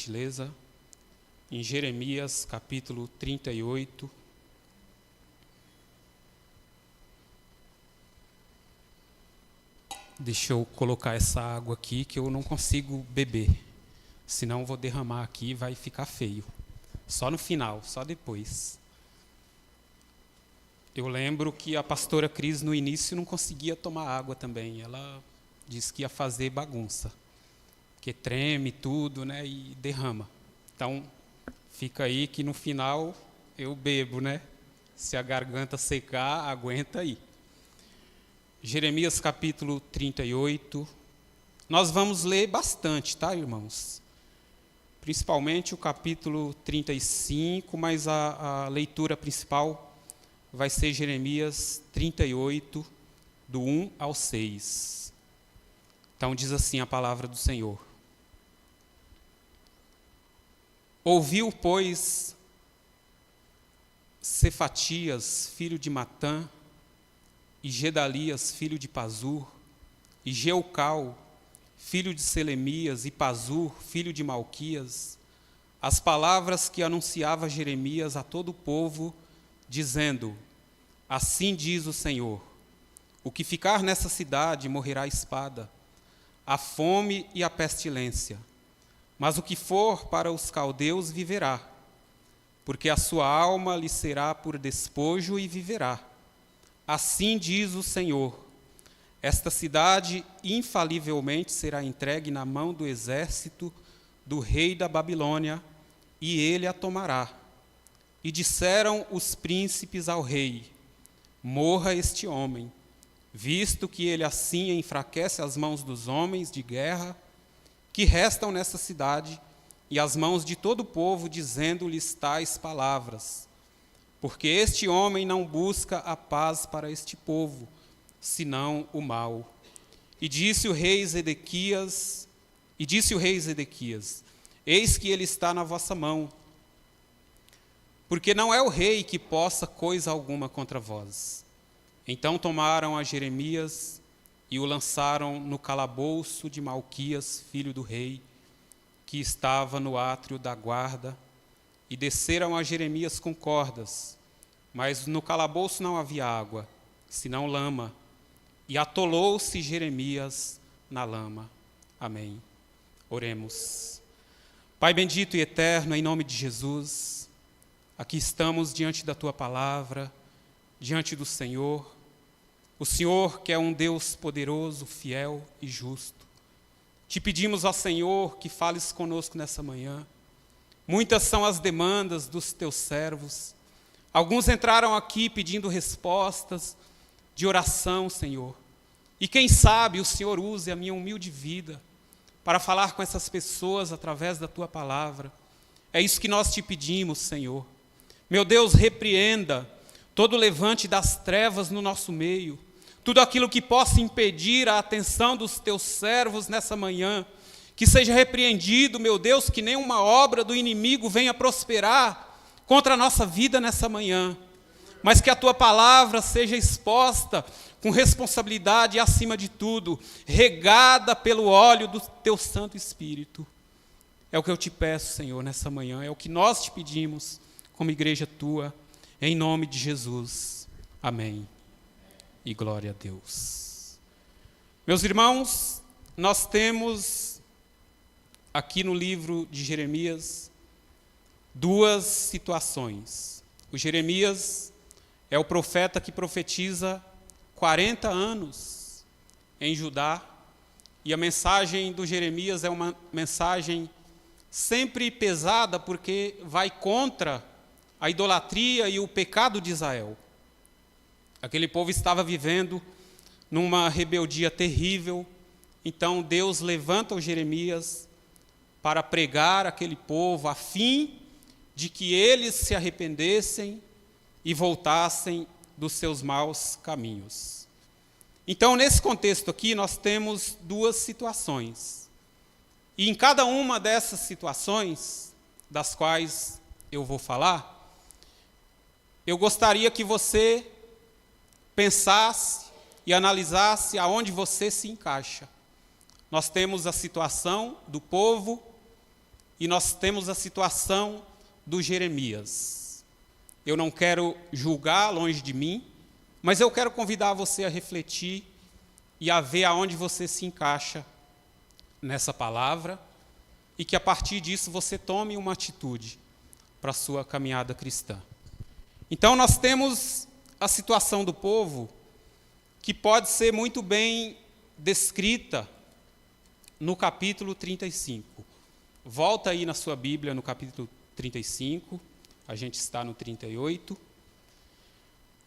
gentileza, em Jeremias capítulo 38. Deixa eu colocar essa água aqui que eu não consigo beber, senão vou derramar aqui e vai ficar feio. Só no final, só depois. Eu lembro que a pastora Cris no início não conseguia tomar água também. Ela disse que ia fazer bagunça, porque treme tudo, né, e derrama. Então, fica aí que no final eu bebo, né? Se a garganta secar, aguenta aí. Jeremias capítulo 38. Nós vamos ler bastante, tá, irmãos? Principalmente o capítulo 35, mas a leitura principal vai ser Jeremias 38, do 1 ao 6. Então diz assim a palavra do Senhor. Ouviu, pois, Cefatias, filho de Matã, e Gedalias, filho de Pazur, e Geucal, filho de Selemias, e Pazur, filho de Malquias, as palavras que anunciava Jeremias a todo o povo, dizendo: assim diz o Senhor, o que ficar nessa cidade morrerá a espada, a fome e a pestilência, mas o que for para os caldeus viverá, porque a sua alma lhe será por despojo e viverá. Assim diz o Senhor, esta cidade infalivelmente será entregue na mão do exército do rei da Babilônia, e ele a tomará. E disseram os príncipes ao rei: morra este homem, visto que ele assim enfraquece as mãos dos homens de guerra que restam nessa cidade e as mãos de todo o povo, dizendo-lhes tais palavras. Porque este homem não busca a paz para este povo, senão o mal. E disse o rei Zedequias, eis que ele está na vossa mão, porque não é o rei que possa coisa alguma contra vós. Então tomaram a Jeremias e o lançaram no calabouço de Malquias, filho do rei, que estava no átrio da guarda, e desceram a Jeremias com cordas, mas no calabouço não havia água, senão lama, e atolou-se Jeremias na lama. Amém. Oremos. Pai bendito e eterno, em nome de Jesus, aqui estamos diante da Tua palavra, diante do Senhor, o Senhor que é um Deus poderoso, fiel e justo. Te pedimos, ó Senhor, que fales conosco nessa manhã. Muitas são as demandas dos Teus servos. Alguns entraram aqui pedindo respostas de oração, Senhor. E quem sabe o Senhor use a minha humilde vida para falar com essas pessoas através da Tua palavra. É isso que nós te pedimos, Senhor. Meu Deus, repreenda todo levante das trevas no nosso meio, tudo aquilo que possa impedir a atenção dos Teus servos nessa manhã, que seja repreendido, meu Deus, que nenhuma obra do inimigo venha prosperar contra a nossa vida nessa manhã, mas que a Tua palavra seja exposta com responsabilidade e, acima de tudo, regada pelo óleo do Teu Santo Espírito. É o que eu te peço, Senhor, nessa manhã, é o que nós te pedimos como igreja Tua, em nome de Jesus. Amém. E glória a Deus. Meus irmãos, nós temos aqui no livro de Jeremias duas situações. O Jeremias é o profeta que profetiza 40 anos em Judá, e a mensagem do Jeremias é uma mensagem sempre pesada, porque vai contra a idolatria e o pecado de Israel. Aquele povo estava vivendo numa rebeldia terrível, então Deus levanta o Jeremias para pregar aquele povo, a fim de que eles se arrependessem e voltassem dos seus maus caminhos. Então, nesse contexto aqui, nós temos duas situações. E em cada uma dessas situações, das quais eu vou falar, eu gostaria que você pensasse e analisasse aonde você se encaixa. Nós temos a situação do povo e nós temos a situação do Jeremias. Eu não quero julgar longe de mim, mas eu quero convidar você a refletir e a ver aonde você se encaixa nessa palavra e que a partir disso você tome uma atitude para a sua caminhada cristã. Então nós temos a situação do povo que pode ser muito bem descrita no capítulo 35. Volta aí na sua Bíblia no capítulo 35, a gente está no 38.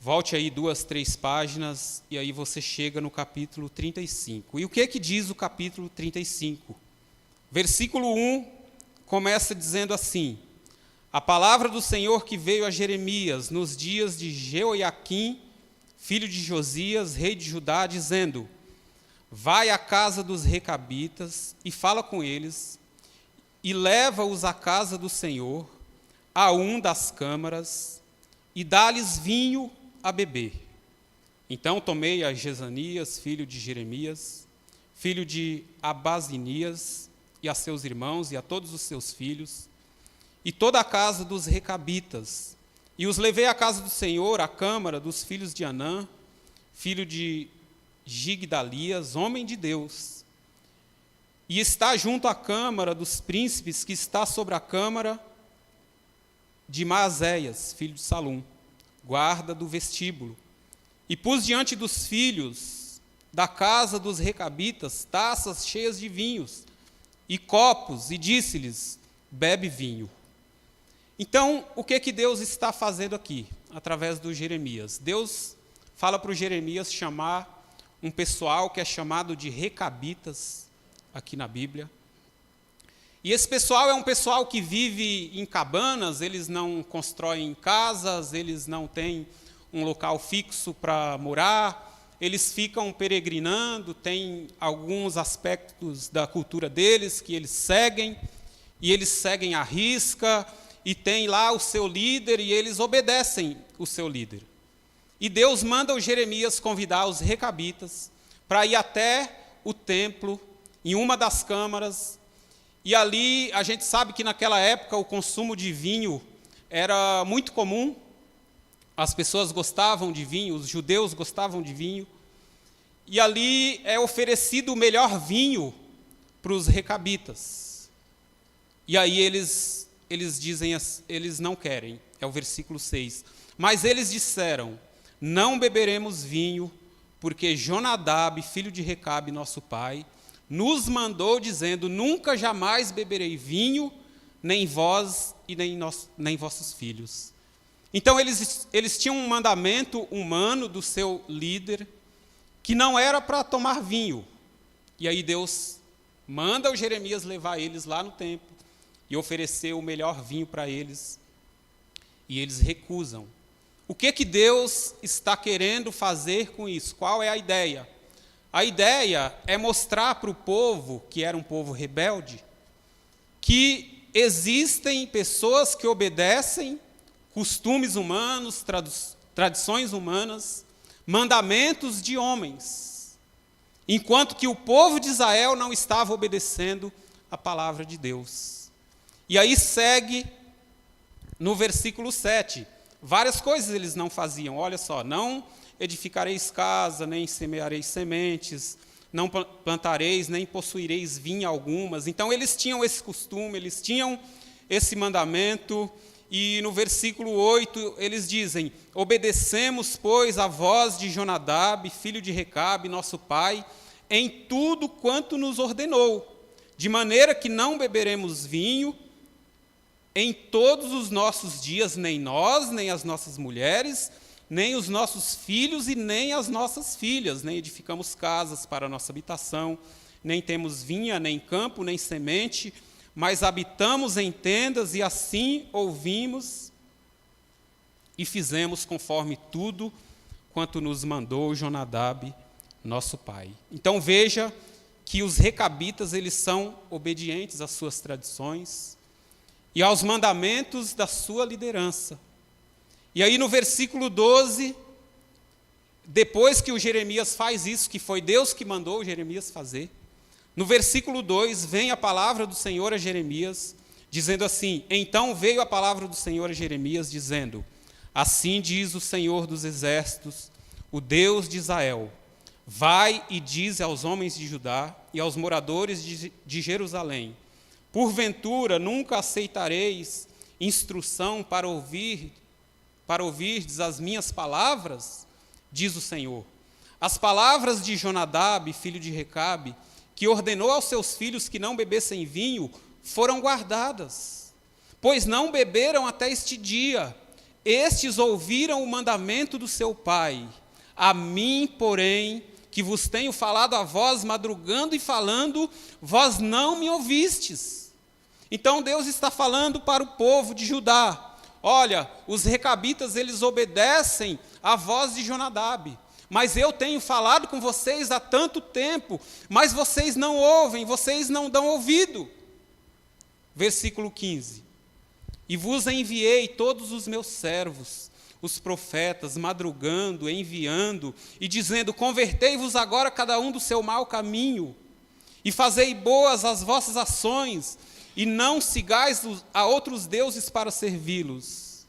Volte aí 2, 3 páginas e aí você chega no capítulo 35. E o que é que diz o capítulo 35? Versículo 1 começa dizendo assim: a palavra do Senhor que veio a Jeremias nos dias de Jeoiaquim, filho de Josias, rei de Judá, dizendo: vai à casa dos recabitas e fala com eles, e leva-os à casa do Senhor, a um das câmaras, e dá-lhes vinho a beber. Então tomei a Jezanias, filho de Jeremias, filho de Abazinias, e a seus irmãos, e a todos os seus filhos, e toda a casa dos recabitas, e os levei à casa do Senhor, à câmara dos filhos de Anã, filho de Gigdalias, homem de Deus, e está junto à câmara dos príncipes, que está sobre a câmara de Maazéias, filho de Salum, guarda do vestíbulo. E pus diante dos filhos da casa dos recabitas taças cheias de vinhos e copos, e disse-lhes: bebe vinho. Então, o que Deus está fazendo aqui, através do Jeremias? Deus fala para o Jeremias chamar um pessoal que é chamado de recabitas, aqui na Bíblia. E esse pessoal é um pessoal que vive em cabanas, eles não constroem casas, eles não têm um local fixo para morar, eles ficam peregrinando, tem alguns aspectos da cultura deles que eles seguem, e eles seguem à risca, e tem lá o seu líder, e eles obedecem o seu líder. E Deus manda o Jeremias convidar os recabitas para ir até o templo, em uma das câmaras, e ali a gente sabe que naquela época o consumo de vinho era muito comum, as pessoas gostavam de vinho, os judeus gostavam de vinho, e ali é oferecido o melhor vinho para os recabitas. E aí eles dizem, eles não querem, é o versículo 6. Mas eles disseram: não beberemos vinho, porque Jonadab, filho de Recabe, nosso pai, nos mandou dizendo: nunca jamais beberei vinho, nem vós e nem vossos filhos. Então eles tinham um mandamento humano do seu líder, que não era para tomar vinho. E aí Deus manda o Jeremias levar eles lá no templo e oferecer o melhor vinho para eles. E eles recusam. O que Deus está querendo fazer com isso? Qual é a ideia? A ideia é mostrar para o povo, que era um povo rebelde, que existem pessoas que obedecem costumes humanos, tradições humanas, mandamentos de homens, enquanto que o povo de Israel não estava obedecendo a palavra de Deus. E aí segue no versículo 7, várias coisas eles não faziam. Olha só: não edificareis casa, nem semeareis sementes, não plantareis, nem possuireis vinha algumas. Então eles tinham esse costume, eles tinham esse mandamento. E no versículo 8 eles dizem: obedecemos, pois, a voz de Jonadab, filho de Recabe, nosso pai, em tudo quanto nos ordenou, de maneira que não beberemos vinho em todos os nossos dias, nem nós, nem as nossas mulheres, nem os nossos filhos e nem as nossas filhas, nem edificamos casas para a nossa habitação, nem temos vinha, nem campo, nem semente, mas habitamos em tendas, e assim ouvimos e fizemos conforme tudo quanto nos mandou Jonadab, nosso pai. Então veja que os recabitas, eles são obedientes às suas tradições e aos mandamentos da sua liderança. E aí no versículo 12, depois que o Jeremias faz isso, que foi Deus que mandou o Jeremias fazer, no versículo 2, vem a palavra do Senhor a Jeremias, dizendo assim: Então veio a palavra do Senhor a Jeremias, dizendo: Assim diz o Senhor dos exércitos, o Deus de Israel: Vai e dize aos homens de Judá e aos moradores de Jerusalém: Porventura nunca aceitareis instrução para ouvirdes as minhas palavras? Diz o Senhor. As palavras de Jonadab, filho de Recabe, que ordenou aos seus filhos que não bebessem vinho, foram guardadas, pois não beberam até este dia. Estes ouviram o mandamento do seu pai. A mim, porém, que vos tenho falado a vós, madrugando e falando, vós não me ouvistes. Então Deus está falando para o povo de Judá: olha, os recabitas, eles obedecem à voz de Jonadab, mas eu tenho falado com vocês há tanto tempo, mas vocês não ouvem, vocês não dão ouvido. Versículo 15: E vos enviei todos os meus servos, os profetas, madrugando, enviando e dizendo: Convertei-vos agora cada um do seu mau caminho, e fazei boas as vossas ações, e não sigais a outros deuses para servi-los.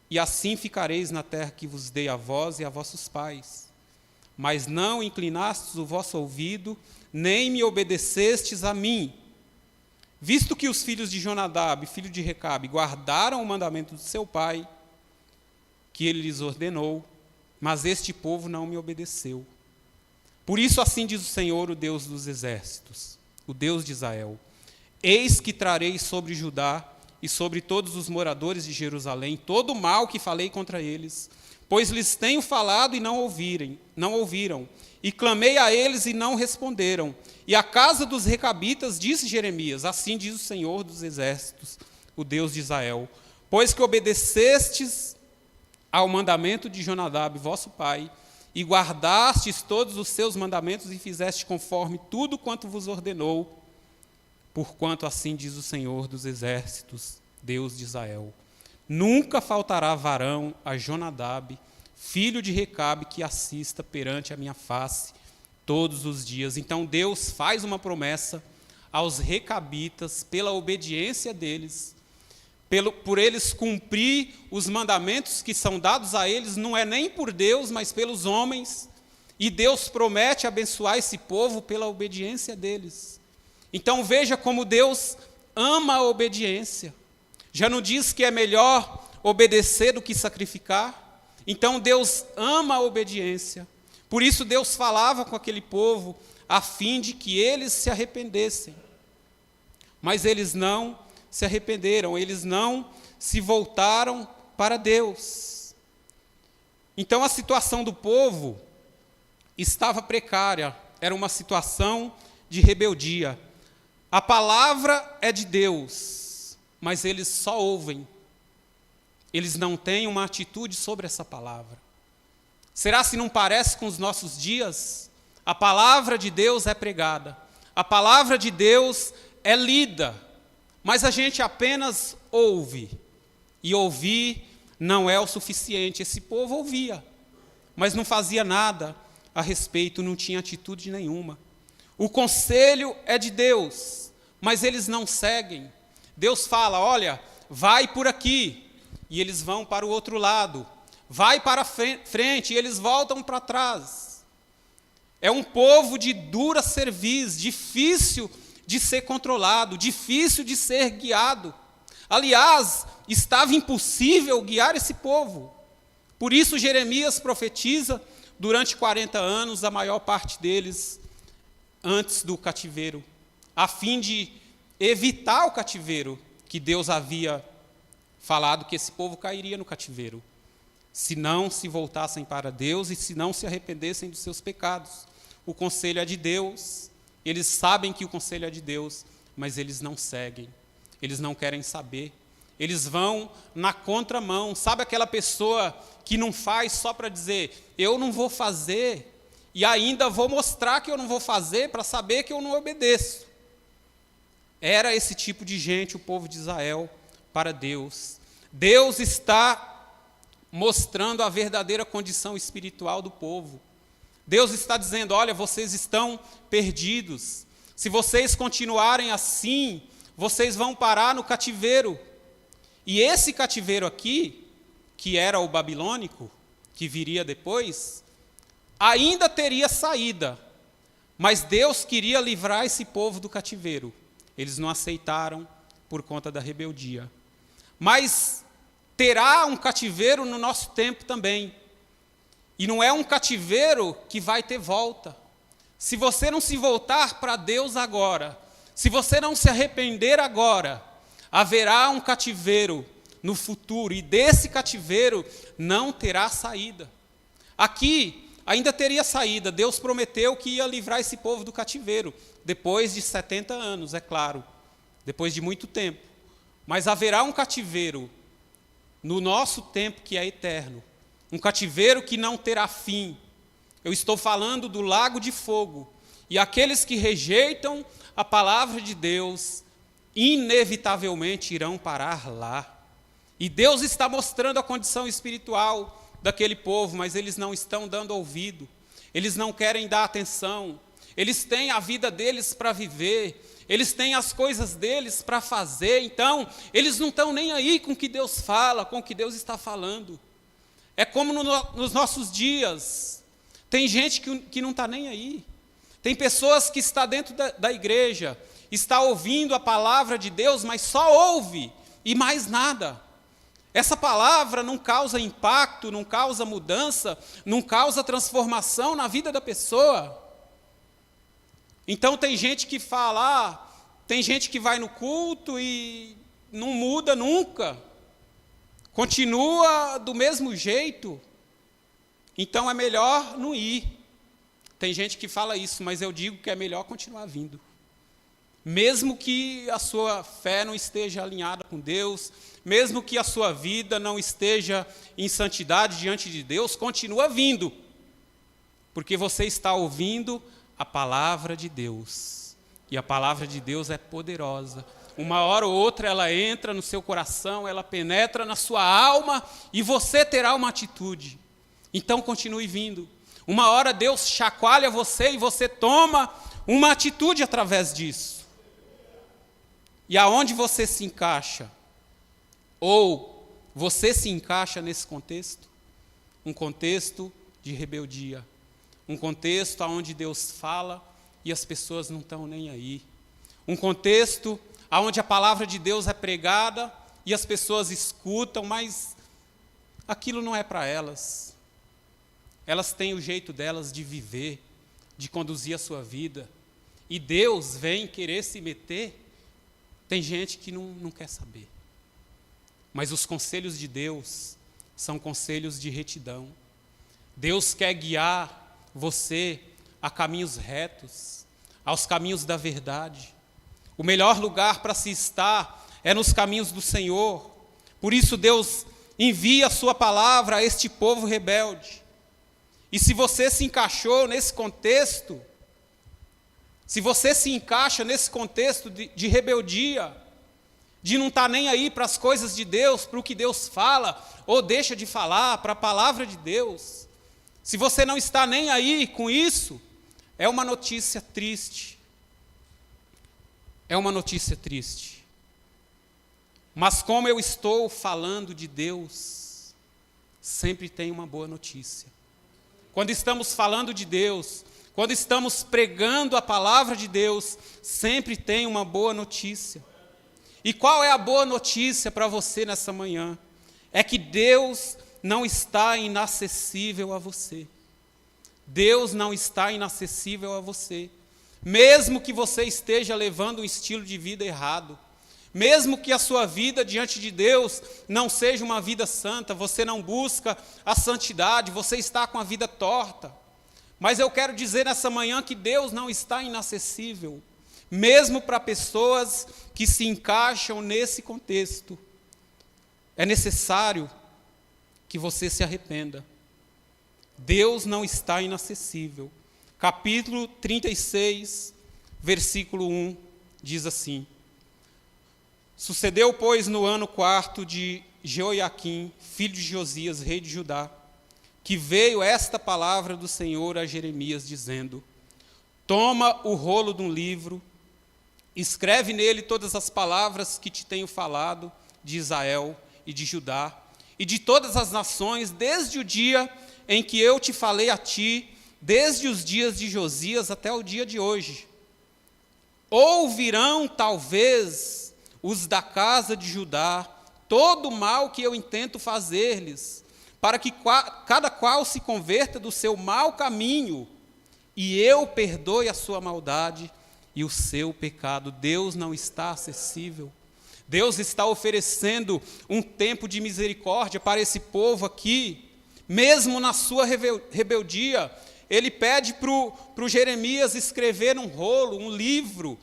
E assim ficareis na terra que vos dei a vós e a vossos pais. Mas não inclinastes o vosso ouvido, nem me obedecestes a mim. Visto que os filhos de Jonadab, filho de Recabe, guardaram o mandamento do seu pai, que ele lhes ordenou, mas este povo não me obedeceu. Por isso assim diz o Senhor, o Deus dos exércitos, o Deus de Israel: Eis que trarei sobre Judá e sobre todos os moradores de Jerusalém todo o mal que falei contra eles, pois lhes tenho falado e não ouviram, e clamei a eles e não responderam. E a casa dos recabitas, disse Jeremias: Assim diz o Senhor dos exércitos, o Deus de Israel: Pois que obedecestes ao mandamento de Jonadab, vosso pai, e guardastes todos os seus mandamentos e fizeste conforme tudo quanto vos ordenou, porquanto assim diz o Senhor dos exércitos, Deus de Israel: Nunca faltará varão a Jonadab, filho de Recabe, que assista perante a minha face todos os dias. Então Deus faz uma promessa aos recabitas, pela obediência deles, por eles cumprir os mandamentos que são dados a eles, não é nem por Deus, mas pelos homens, e Deus promete abençoar esse povo pela obediência deles. Então veja como Deus ama a obediência. Já não diz que é melhor obedecer do que sacrificar? Então Deus ama a obediência. Por isso Deus falava com aquele povo, a fim de que eles se arrependessem. Mas eles não se arrependeram, eles não se voltaram para Deus. Então a situação do povo estava precária, era uma situação de rebeldia. A palavra é de Deus, mas eles só ouvem. Eles não têm uma atitude sobre essa palavra. Será se não parece com os nossos dias? A palavra de Deus é pregada, a palavra de Deus é lida, mas a gente apenas ouve. E ouvir não é o suficiente. Esse povo ouvia, mas não fazia nada a respeito, não tinha atitude nenhuma. O conselho é de Deus, mas eles não seguem. Deus fala: olha, vai por aqui, e eles vão para o outro lado. Vai para frente, e eles voltam para trás. É um povo de dura cerviz, difícil de ser controlado, difícil de ser guiado. Aliás, estava impossível guiar esse povo. Por isso Jeremias profetiza durante 40 anos, a maior parte deles antes do cativeiro, a fim de evitar o cativeiro, que Deus havia falado que esse povo cairia no cativeiro, se não se voltassem para Deus e se não se arrependessem dos seus pecados. O conselho é de Deus, eles sabem que o conselho é de Deus, mas eles não seguem, eles não querem saber, eles vão na contramão. Sabe aquela pessoa que não faz só para dizer, eu não vou fazer, e ainda vou mostrar que eu não vou fazer para saber que eu não obedeço? Era esse tipo de gente o povo de Israel para Deus. Deus está mostrando a verdadeira condição espiritual do povo. Deus está dizendo: olha, vocês estão perdidos. Se vocês continuarem assim, vocês vão parar no cativeiro. E esse cativeiro aqui, que era o babilônico, que viria depois, ainda teria saída. Mas Deus queria livrar esse povo do cativeiro. Eles não aceitaram por conta da rebeldia. Mas terá um cativeiro no nosso tempo também. E não é um cativeiro que vai ter volta. Se você não se voltar para Deus agora, se você não se arrepender agora, haverá um cativeiro no futuro, e desse cativeiro não terá saída. Aqui ainda teria saída. Deus prometeu que ia livrar esse povo do cativeiro, depois de 70 anos, é claro, depois de muito tempo. Mas haverá um cativeiro no nosso tempo que é eterno, um cativeiro que não terá fim. Eu estou falando do lago de fogo, e aqueles que rejeitam a palavra de Deus, inevitavelmente irão parar lá. E Deus está mostrando a condição espiritual daquele povo, mas eles não estão dando ouvido, eles não querem dar atenção, eles têm a vida deles para viver, eles têm as coisas deles para fazer, então eles não estão nem aí com o que Deus fala, com o que Deus está falando. É como nos nossos dias, tem gente que não está nem aí, tem pessoas que estão dentro da igreja, está ouvindo a palavra de Deus, mas só ouve e mais nada. Essa palavra não causa impacto, não causa mudança, não causa transformação na vida da pessoa. Então tem gente que fala, tem gente que vai no culto e não muda nunca, continua do mesmo jeito, então é melhor não ir. Tem gente que fala isso, mas eu digo que é melhor continuar vindo. Mesmo que a sua fé não esteja alinhada com Deus, mesmo que a sua vida não esteja em santidade diante de Deus, continua vindo, porque você está ouvindo a palavra de Deus, e a palavra de Deus é poderosa. Uma hora ou outra ela entra no seu coração, ela penetra na sua alma, e você terá uma atitude. Então continue vindo. Uma hora Deus chacoalha você e você toma uma atitude através disso. E aonde você se encaixa? Ou você se encaixa nesse contexto? Um contexto de rebeldia. Um contexto onde Deus fala e as pessoas não estão nem aí. Um contexto onde a palavra de Deus é pregada e as pessoas escutam, mas aquilo não é para elas. Elas têm o jeito delas de viver, de conduzir a sua vida. E Deus vem querer se meter. Tem gente que não quer saber. Mas os conselhos de Deus são conselhos de retidão. Deus quer guiar você a caminhos retos, aos caminhos da verdade. O melhor lugar para se estar é nos caminhos do Senhor. Por isso Deus envia a sua palavra a este povo rebelde. E se você se encaixou nesse contexto, se você se encaixa nesse contexto de rebeldia, de não estar nem aí para as coisas de Deus, para o que Deus fala, ou deixa de falar, para a palavra de Deus, se você não está nem aí com isso, é uma notícia triste. É uma notícia triste. Mas como eu estou falando de Deus, sempre tem uma boa notícia. Quando estamos falando de Deus, quando estamos pregando a palavra de Deus, sempre tem uma boa notícia. E qual é a boa notícia para você nessa manhã? É que Deus não está inacessível a você. Deus não está inacessível a você. Mesmo que você esteja levando um estilo de vida errado, mesmo que a sua vida diante de Deus não seja uma vida santa, você não busca a santidade, você está com a vida torta. Mas eu quero dizer nessa manhã que Deus não está inacessível, mesmo para pessoas que se encaixam nesse contexto. É necessário que você se arrependa. Deus não está inacessível. Capítulo 36, versículo 1, diz assim: Sucedeu, pois, no ano 4 de Jeoiaquim, filho de Josias, rei de Judá, que veio esta palavra do Senhor a Jeremias, dizendo: Toma o rolo de um livro Escreve nele todas as palavras que te tenho falado de Israel e de Judá e de todas as nações, desde o dia em que eu te falei a ti, desde os dias de Josias até o dia de hoje. Ouvirão, talvez, os da casa de Judá, todo o mal que eu intento fazer-lhes, para que cada qual se converta do seu mau caminho, e eu perdoe a sua maldade e o seu pecado. Deus não está acessível. Deus está oferecendo um tempo de misericórdia para esse povo aqui, mesmo na sua rebeldia. Ele pede para o Jeremias escrever um rolo, um livro,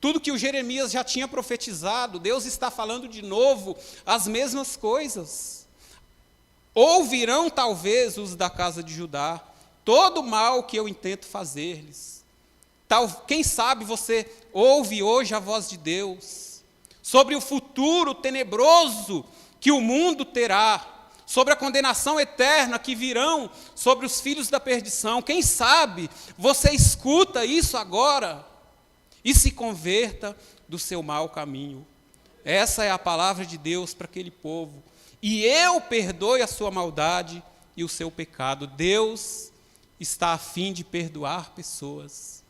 tudo que o Jeremias já tinha profetizado. Deus está falando de novo as mesmas coisas. Ouvirão talvez os da casa de Judá todo o mal que eu intento fazer-lhes. Quem sabe você ouve hoje a voz de Deus sobre o futuro tenebroso que o mundo terá, sobre a condenação eterna que virão sobre os filhos da perdição. Quem sabe você escuta isso agora e se converta do seu mau caminho. Essa é a palavra de Deus para aquele povo. E eu perdoe a sua maldade e o seu pecado. Deus está a fim de perdoar pessoas.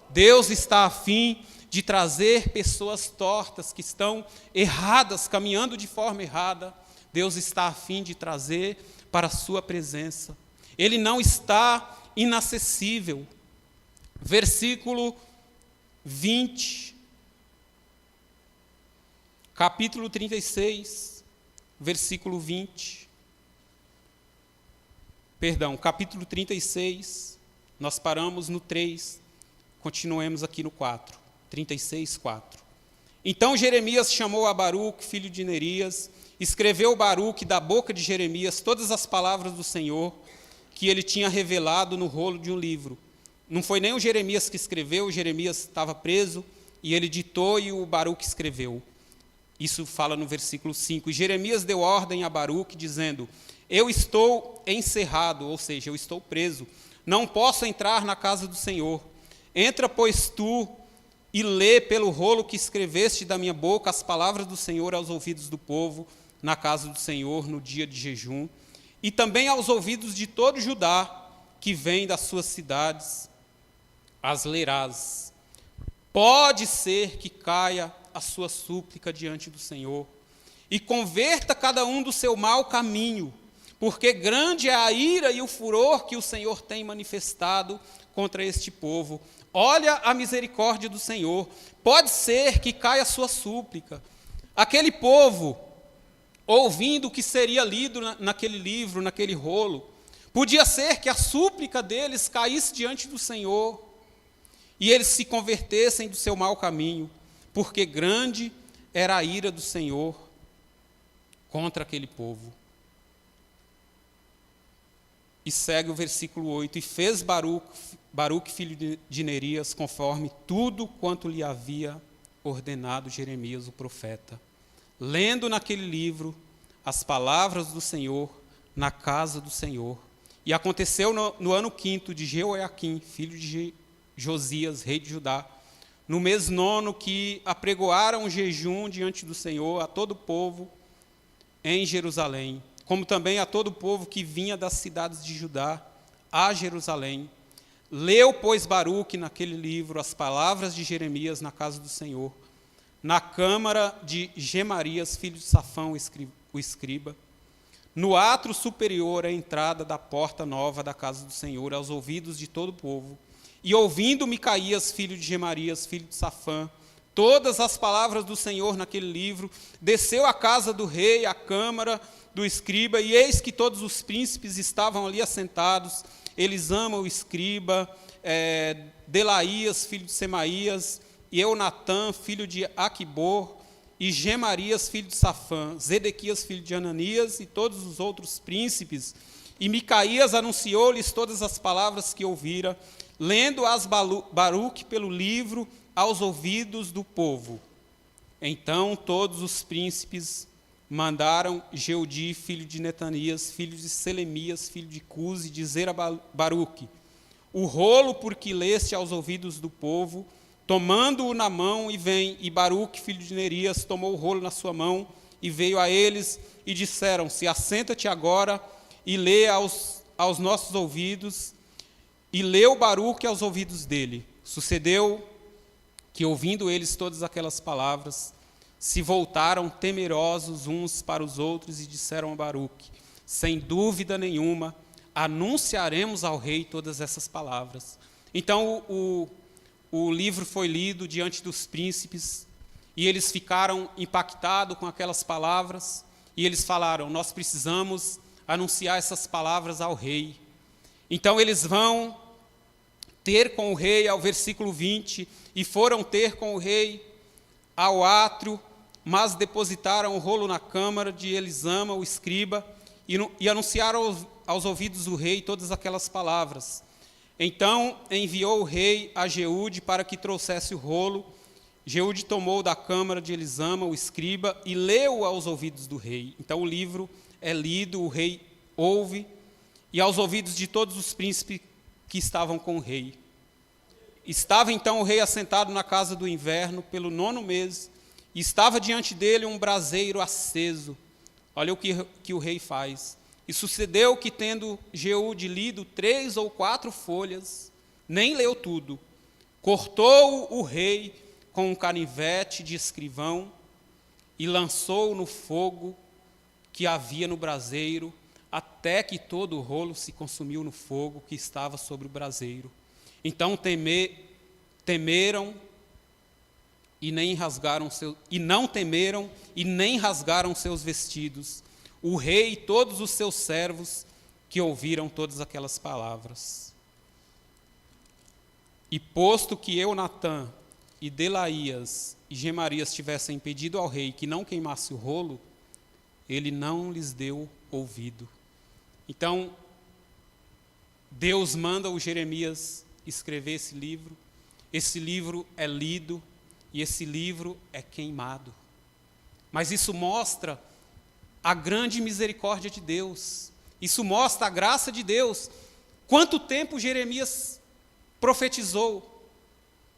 Deus está a fim de trazer pessoas tortas, que estão erradas, caminhando de forma errada. Deus está a fim de trazer para a sua presença. Ele não está inacessível. Versículo 20, capítulo 36, versículo 20. Perdão, capítulo 36, nós paramos no 3, continuemos aqui no 4, 36, 4. Então Jeremias chamou a Baruque, filho de Nerias, escreveu Baruque da boca de Jeremias todas as palavras do Senhor que ele tinha revelado no rolo de um livro. Não foi nem o Jeremias que escreveu, o Jeremias estava preso, e ele ditou e o Baruque escreveu. Isso fala no versículo 5. E Jeremias deu ordem a Baruque, dizendo: eu estou encerrado, ou seja, eu estou preso, não posso entrar na casa do Senhor. Entra, pois, tu, e lê pelo rolo que escreveste da minha boca as palavras do Senhor aos ouvidos do povo, na casa do Senhor, no dia de jejum, e também aos ouvidos de todo Judá, que vem das suas cidades, as lerás. Pode ser que caia a sua súplica diante do Senhor, e converta cada um do seu mau caminho, porque grande é a ira e o furor que o Senhor tem manifestado contra este povo. Olha a misericórdia do Senhor. Pode ser que caia a sua súplica. Aquele povo, ouvindo o que seria lido naquele livro, naquele rolo, podia ser que a súplica deles caísse diante do Senhor e eles se convertessem do seu mau caminho, porque grande era a ira do Senhor contra aquele povo. E segue o versículo 8. E fez Baruque, filho de Nerias, conforme tudo quanto lhe havia ordenado Jeremias, o profeta, lendo naquele livro as palavras do Senhor na casa do Senhor. E aconteceu no ano 5º de Jeoiaquim, filho de Josias, rei de Judá, no mês 9, que apregoaram um jejum diante do Senhor a todo o povo em Jerusalém, como também a todo o povo que vinha das cidades de Judá a Jerusalém. Leu, pois, Baruque naquele livro as palavras de Jeremias na casa do Senhor, na câmara de Gemarias, filho de Safão, o escriba, no átrio superior à entrada da porta nova da casa do Senhor, aos ouvidos de todo o povo. E ouvindo Micaías, filho de Gemarias, filho de Safã, todas as palavras do Senhor naquele livro, desceu à casa do rei, à câmara do escriba, e eis que todos os príncipes estavam ali assentados. Elisama, o escriba, Delaías, filho de Semaías, e Eunatã, filho de Aquibor, e Gemarias, filho de Safã, Zedequias, filho de Ananias, e todos os outros príncipes. E Micaías anunciou-lhes todas as palavras que ouvira, lendo-as Baruque pelo livro aos ouvidos do povo. Então todos os príncipes mandaram Jeudi, filho de Netanias, filho de Selemias, filho de Cusi, dizer a Baruque: o rolo por que leste aos ouvidos do povo tomando-o na mão, e vem. E Baruque, filho de Nerias, tomou o rolo na sua mão, e veio a eles, e disseram-se: assenta-te agora, e lê aos nossos ouvidos. E leu Baruque aos ouvidos dele. Sucedeu que, ouvindo eles todas aquelas palavras, se voltaram temerosos uns para os outros, e disseram a Baruque: sem dúvida nenhuma, anunciaremos ao rei todas essas palavras. Então o livro foi lido diante dos príncipes, e eles ficaram impactados com aquelas palavras, e eles falaram: nós precisamos anunciar essas palavras ao rei. Então eles vão ter com o rei, ao versículo 20, e foram ter com o rei ao átrio, mas depositaram o rolo na câmara de Elisama, o escriba, e anunciaram aos ouvidos do rei todas aquelas palavras. Então enviou o rei a Jeude para que trouxesse o rolo. Jeude tomou da câmara de Elisama, o escriba, e leu aos ouvidos do rei. Então o livro é lido, o rei ouve, e aos ouvidos de todos os príncipes que estavam com o rei. Estava então o rei assentado na casa do inverno, pelo 9º mês, e estava diante dele um braseiro aceso. Olha o que o rei faz. E sucedeu que, tendo Jeude lido 3 ou 4 folhas, nem leu tudo, cortou o rei com um canivete de escrivão e lançou no fogo que havia no braseiro, até que todo o rolo se consumiu no fogo que estava sobre o braseiro. Então temeram e não temeram e nem rasgaram seus vestidos, o rei e todos os seus servos que ouviram todas aquelas palavras. E posto que Eunatã e Delaías e Gemarias tivessem pedido ao rei que não queimasse o rolo, ele não lhes deu ouvido. Então, Deus manda o Jeremias escrever esse livro. Esse livro é lido e esse livro é queimado. Mas isso mostra a grande misericórdia de Deus. Isso mostra a graça de Deus. Quanto tempo Jeremias profetizou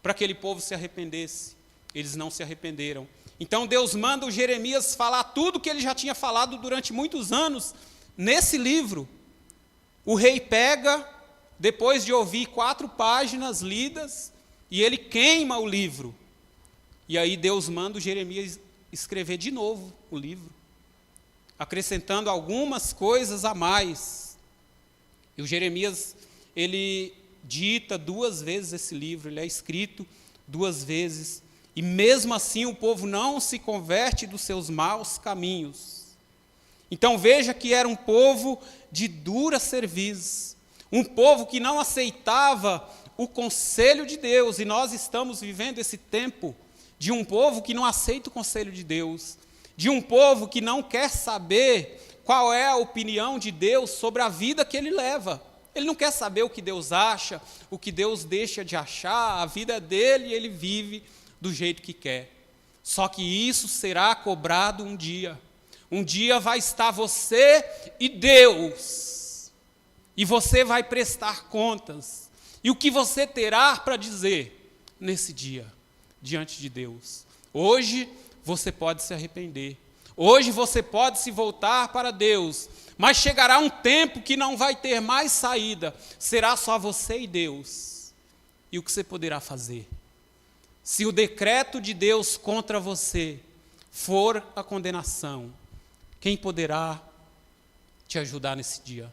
para que aquele povo se arrependesse? Eles não se arrependeram. Então Deus manda o Jeremias falar tudo que ele já tinha falado durante muitos anos nesse livro. O rei pega, depois de ouvir 4 páginas lidas, e ele queima o livro. E aí Deus manda o Jeremias escrever de novo o livro, acrescentando algumas coisas a mais. E o Jeremias, ele dita 2 vezes esse livro, ele é escrito 2 vezes, e mesmo assim o povo não se converte dos seus maus caminhos. Então veja que era um povo de dura cerviz, um povo que não aceitava o conselho de Deus, e nós estamos vivendo esse tempo de um povo que não aceita o conselho de Deus, de um povo que não quer saber qual é a opinião de Deus sobre a vida que ele leva. Ele não quer saber o que Deus acha, o que Deus deixa de achar, a vida é dele e ele vive do jeito que quer. Só que isso será cobrado um dia. Um dia vai estar você e Deus, e você vai prestar contas. E o que você terá para dizer nesse dia, diante de Deus? Hoje você pode se arrepender, hoje você pode se voltar para Deus, mas chegará um tempo que não vai ter mais saída, será só você e Deus. E o que você poderá fazer? Se o decreto de Deus contra você for a condenação, quem poderá te ajudar nesse dia?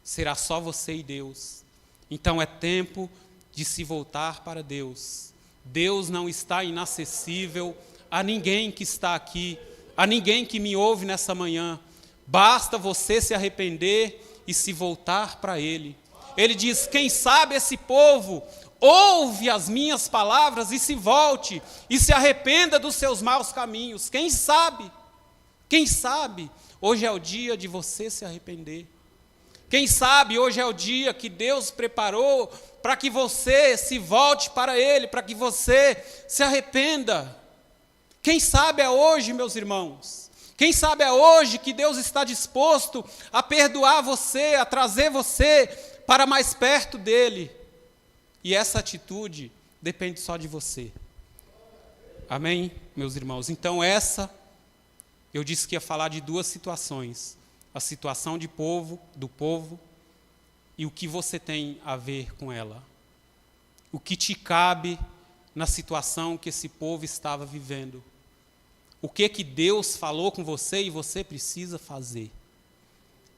Será só você e Deus. Então é tempo de se voltar para Deus. Deus não está inacessível a ninguém que está aqui, a ninguém que me ouve nessa manhã. Basta você se arrepender e se voltar para Ele. Ele diz: quem sabe esse povo ouve as minhas palavras e se volte, e se arrependa dos seus maus caminhos. Quem sabe? Quem sabe? Hoje é o dia de você se arrepender. Quem sabe hoje é o dia que Deus preparou para que você se volte para Ele, para que você se arrependa. Quem sabe é hoje, meus irmãos. Quem sabe é hoje que Deus está disposto a perdoar você, a trazer você para mais perto dEle. E essa atitude depende só de você. Amém, meus irmãos? Então eu disse que ia falar de duas situações. A situação do povo, e o que você tem a ver com ela. O que te cabe na situação que esse povo estava vivendo. O que Deus falou com você e você precisa fazer.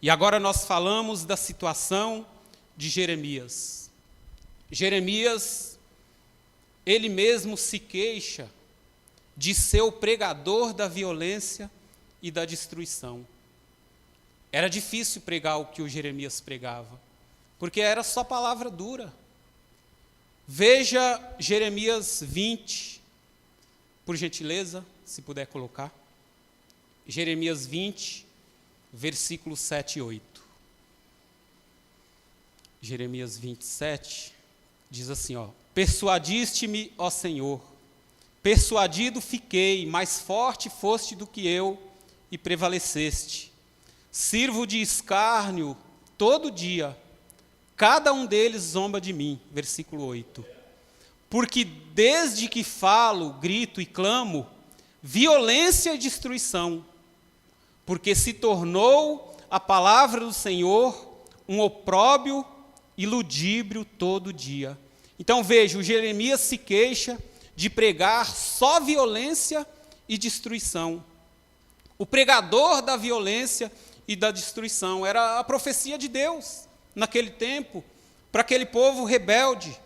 E agora nós falamos da situação de Jeremias. Jeremias, ele mesmo se queixa de ser o pregador da violência e da destruição. Era difícil pregar o que o Jeremias pregava, porque era só palavra dura. Veja Jeremias 20, por gentileza, se puder colocar. Jeremias 20, versículos 7 e 8. Jeremias 27, diz assim, persuadiste-me, ó Senhor, persuadido fiquei, mais forte foste do que eu, e prevaleceste. Sirvo de escárnio todo dia, cada um deles zomba de mim. Versículo 8. Porque desde que falo, grito e clamo, violência e destruição, porque se tornou a palavra do Senhor um opróbrio e ludíbrio todo dia. Então veja, o Jeremias se queixa de pregar só violência e destruição. O pregador da violência e da destruição era a profecia de Deus naquele tempo, para aquele povo rebelde.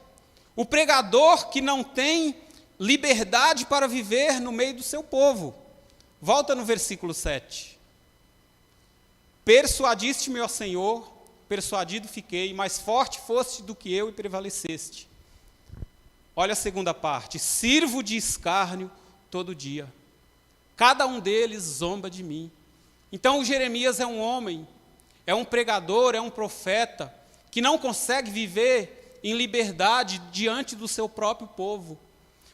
O pregador que não tem liberdade para viver no meio do seu povo. Volta no versículo 7. Persuadiste-me, ó Senhor, persuadido fiquei, mais forte foste do que eu e prevaleceste. Olha a segunda parte. Sirvo de escárnio todo dia. Cada um deles zomba de mim. Então o Jeremias é um homem, é um pregador, é um profeta, que não consegue viver em liberdade diante do seu próprio povo,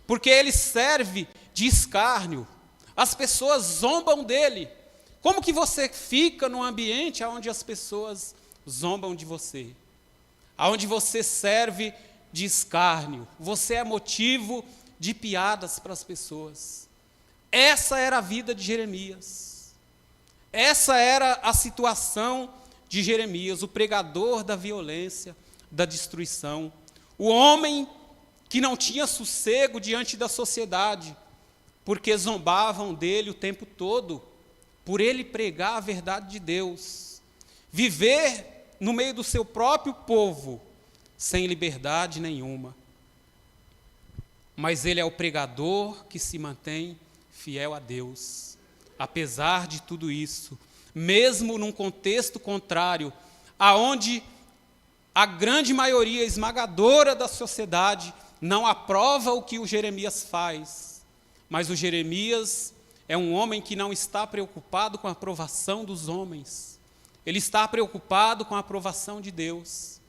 porque ele serve de escárnio. As pessoas zombam dele. Como que você fica num ambiente onde as pessoas zombam de você? Onde você serve de escárnio, você é motivo de piadas para as pessoas. Essa era a vida de Jeremias. Essa era a situação de Jeremias, o pregador da violência, da destruição. O homem que não tinha sossego diante da sociedade, porque zombavam dele o tempo todo, por ele pregar a verdade de Deus. Viver no meio do seu próprio povo, sem liberdade nenhuma. Mas ele é o pregador que se mantém fiel a Deus. Apesar de tudo isso, mesmo num contexto contrário, aonde a grande maioria esmagadora da sociedade não aprova o que o Jeremias faz, mas o Jeremias é um homem que não está preocupado com a aprovação dos homens, ele está preocupado com a aprovação de Deus.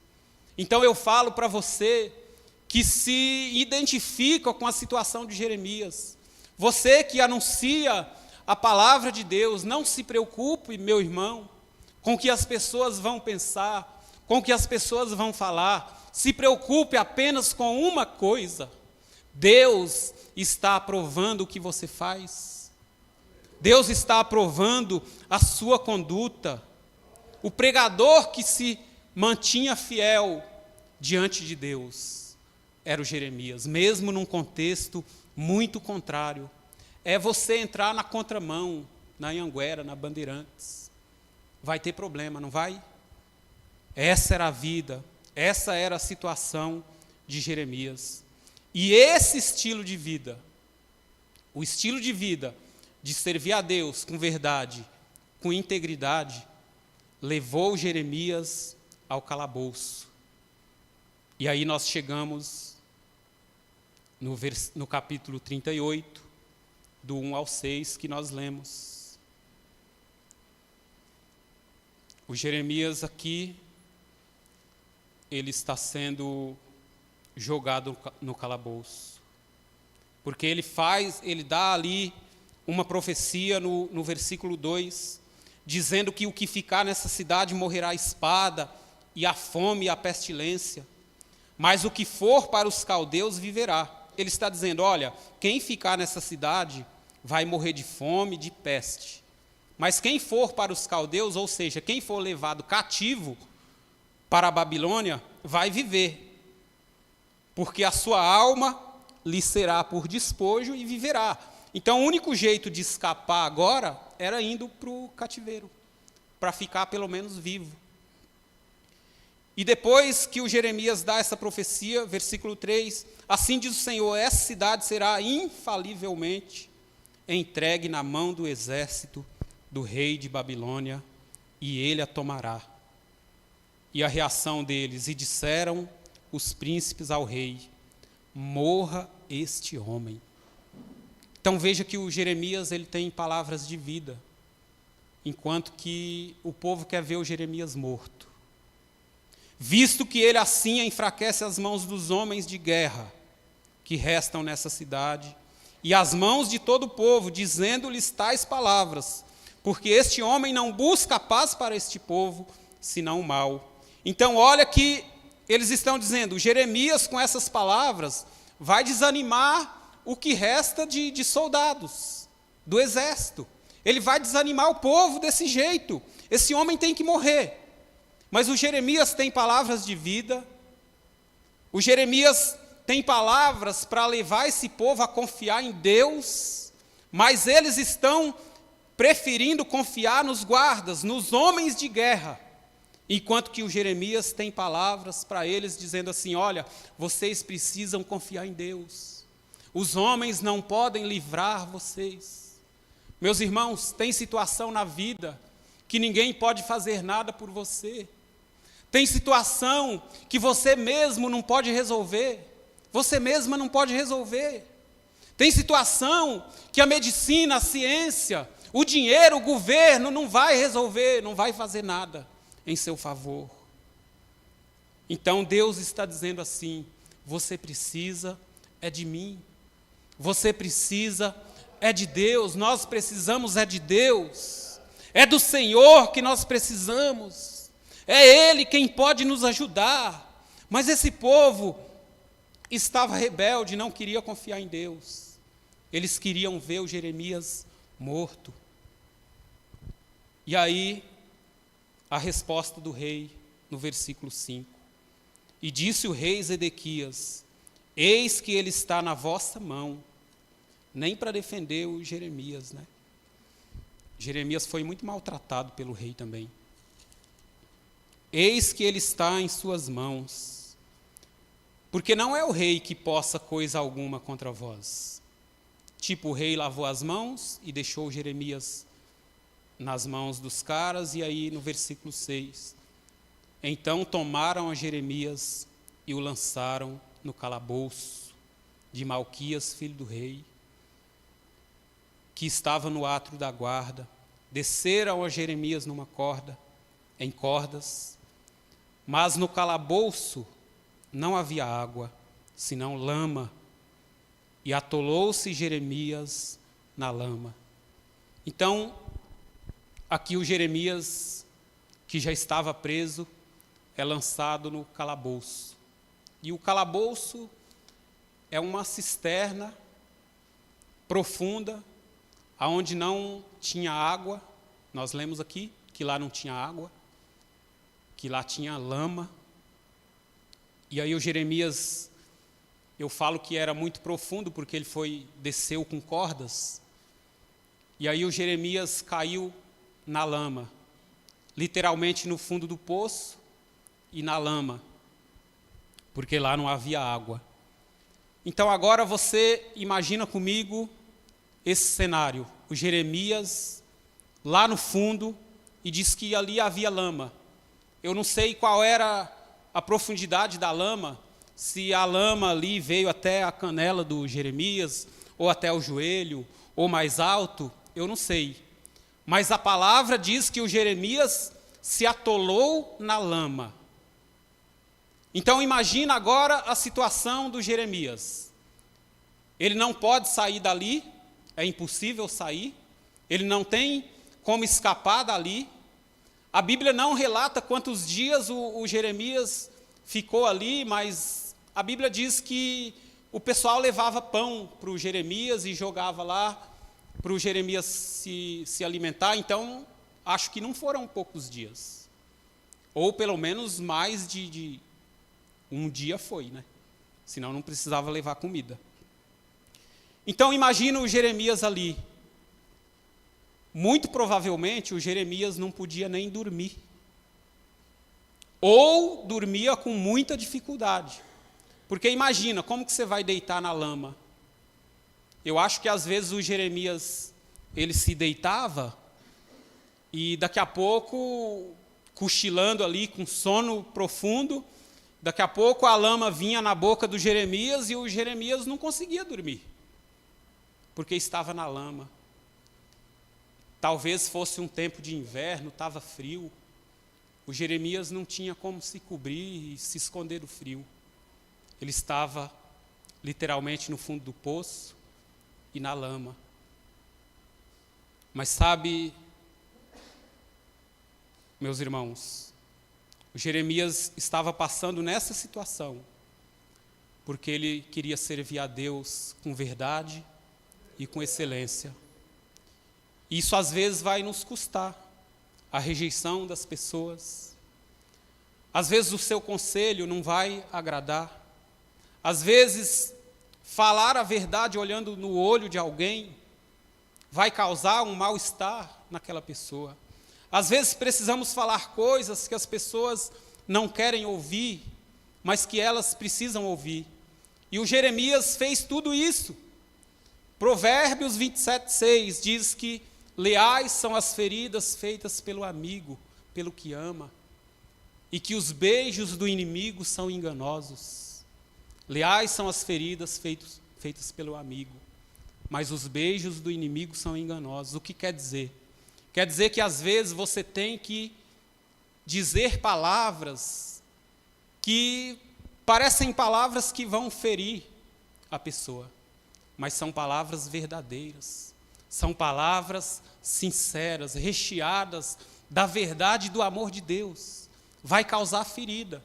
Então eu falo para você que se identifica com a situação de Jeremias, você que anuncia a palavra de Deus, não se preocupe, meu irmão, com o que as pessoas vão pensar, com o que as pessoas vão falar. Se preocupe apenas com uma coisa: Deus está aprovando o que você faz. Deus está aprovando a sua conduta. O pregador que se mantinha fiel diante de Deus era o Jeremias, mesmo num contexto muito contrário. É você entrar na contramão, na Anhanguera, na Bandeirantes. Vai ter problema, não vai? Essa era a vida, essa era a situação de Jeremias. E esse estilo de vida, o estilo de vida de servir a Deus com verdade, com integridade, levou Jeremias ao calabouço. E aí nós chegamos no capítulo 38, do 1 ao 6, que nós lemos. O Jeremias aqui, ele está sendo jogado no calabouço, porque ele dá ali uma profecia no versículo 2, dizendo que o que ficar nessa cidade morrerá a espada, e a fome e a pestilência. mas o que for para os caldeus viverá. Ele está dizendo, olha, quem ficar nessa cidade vai morrer de fome, de peste. Mas quem for para os caldeus, ou seja, quem for levado cativo para a Babilônia, vai viver, porque a sua alma lhe será por despojo e viverá. Então, o único jeito de escapar agora era indo para o cativeiro, para ficar pelo menos vivo. E depois que o Jeremias dá essa profecia, versículo 3, assim diz o Senhor, essa cidade será infalivelmente entregue na mão do exército do rei de Babilônia, e ele a tomará. E a reação deles, e disseram os príncipes ao rei, morra este homem. Então veja que o Jeremias ele tem palavras de vida, enquanto que o povo quer ver o Jeremias morto. Visto que ele assim enfraquece as mãos dos homens de guerra que restam nessa cidade, e as mãos de todo o povo, dizendo-lhes tais palavras, porque este homem não busca a paz para este povo, senão o mal. Então olha que eles estão dizendo, Jeremias com essas palavras vai desanimar o que resta de soldados, do exército. Ele vai desanimar o povo desse jeito. Esse homem tem que morrer. Mas o Jeremias tem palavras de vida. O Jeremias tem palavras para levar esse povo a confiar em Deus. Mas eles estão preferindo confiar nos guardas, nos homens de guerra. Enquanto que o Jeremias tem palavras para eles dizendo assim, olha, vocês precisam confiar em Deus. Os homens não podem livrar vocês. Meus irmãos, tem situação na vida que ninguém pode fazer nada por você. Tem situação que você mesmo não pode resolver. Você mesma não pode resolver. Tem situação que a medicina, a ciência, o dinheiro, o governo não vai resolver, não vai fazer nada em seu favor. Então Deus está dizendo assim, você precisa é de mim. Você precisa é de Deus, nós precisamos é de Deus. É do Senhor que nós precisamos. É Ele quem pode nos ajudar. Mas esse povo estava rebelde, não queria confiar em Deus. Eles queriam ver o Jeremias morto. E aí, a resposta do rei, no versículo 5. E disse o rei Zedequias, eis que ele está na vossa mão. Nem para defender o Jeremias, né? Jeremias foi muito maltratado pelo rei também. Eis que ele está em suas mãos, porque não é o rei que possa coisa alguma contra vós. Tipo, o rei lavou as mãos e deixou Jeremias nas mãos dos caras, e aí no versículo 6, então tomaram a Jeremias e o lançaram no calabouço de Malquias, filho do rei, que estava no átrio da guarda. Desceram a Jeremias numa corda, em cordas, mas no calabouço não havia água, senão lama, e atolou-se Jeremias na lama. Então, aqui o Jeremias, que já estava preso, é lançado no calabouço. E o calabouço é uma cisterna profunda, aonde não tinha água. Nós lemos aqui que lá não tinha água, que lá tinha lama. E aí o Jeremias, eu falo que era muito profundo, porque ele desceu com cordas. E aí o Jeremias caiu na lama, literalmente no fundo do poço e na lama, porque lá não havia água. Então agora você imagina comigo esse cenário, o Jeremias lá no fundo, e diz que ali havia lama. Eu não sei qual era a profundidade da lama, se a lama ali veio até a canela do Jeremias, ou até o joelho, ou mais alto, eu não sei. Mas a palavra diz que o Jeremias se atolou na lama. Então imagina agora a situação do Jeremias. Ele não pode sair dali, é impossível sair, ele não tem como escapar dali. A Bíblia não relata quantos dias o Jeremias ficou ali, mas a Bíblia diz que o pessoal levava pão para o Jeremias e jogava lá para o Jeremias se alimentar. Então, acho que não foram poucos dias. Ou pelo menos mais de um dia foi, né? Senão não precisava levar comida. Então, imagina o Jeremias ali. Muito provavelmente, o Jeremias não podia nem dormir. Ou dormia com muita dificuldade. Porque imagina, como que você vai deitar na lama? Eu acho que às vezes o Jeremias, ele se deitava e daqui a pouco, cochilando ali com sono profundo, daqui a pouco a lama vinha na boca do Jeremias e o Jeremias não conseguia dormir, porque estava na lama. Talvez fosse um tempo de inverno, estava frio. O Jeremias não tinha como se cobrir e se esconder do frio. Ele estava literalmente no fundo do poço e na lama. Mas sabe, meus irmãos, o Jeremias estava passando nessa situação porque ele queria servir a Deus com verdade e com excelência. Isso às vezes vai nos custar a rejeição das pessoas. Às vezes o seu conselho não vai agradar. Às vezes falar a verdade olhando no olho de alguém vai causar um mal-estar naquela pessoa. Às vezes precisamos falar coisas que as pessoas não querem ouvir, mas que elas precisam ouvir. E o Jeremias fez tudo isso. Provérbios 27:6 diz que leais são as feridas feitas pelo amigo, pelo que ama, e que os beijos do inimigo são enganosos. Leais são as feridas feitas pelo amigo, mas os beijos do inimigo são enganosos. O que quer dizer? Quer dizer que às vezes você tem que dizer palavras que parecem palavras que vão ferir a pessoa, mas são palavras verdadeiras. São palavras sinceras, recheadas da verdade e do amor de Deus. Vai causar ferida.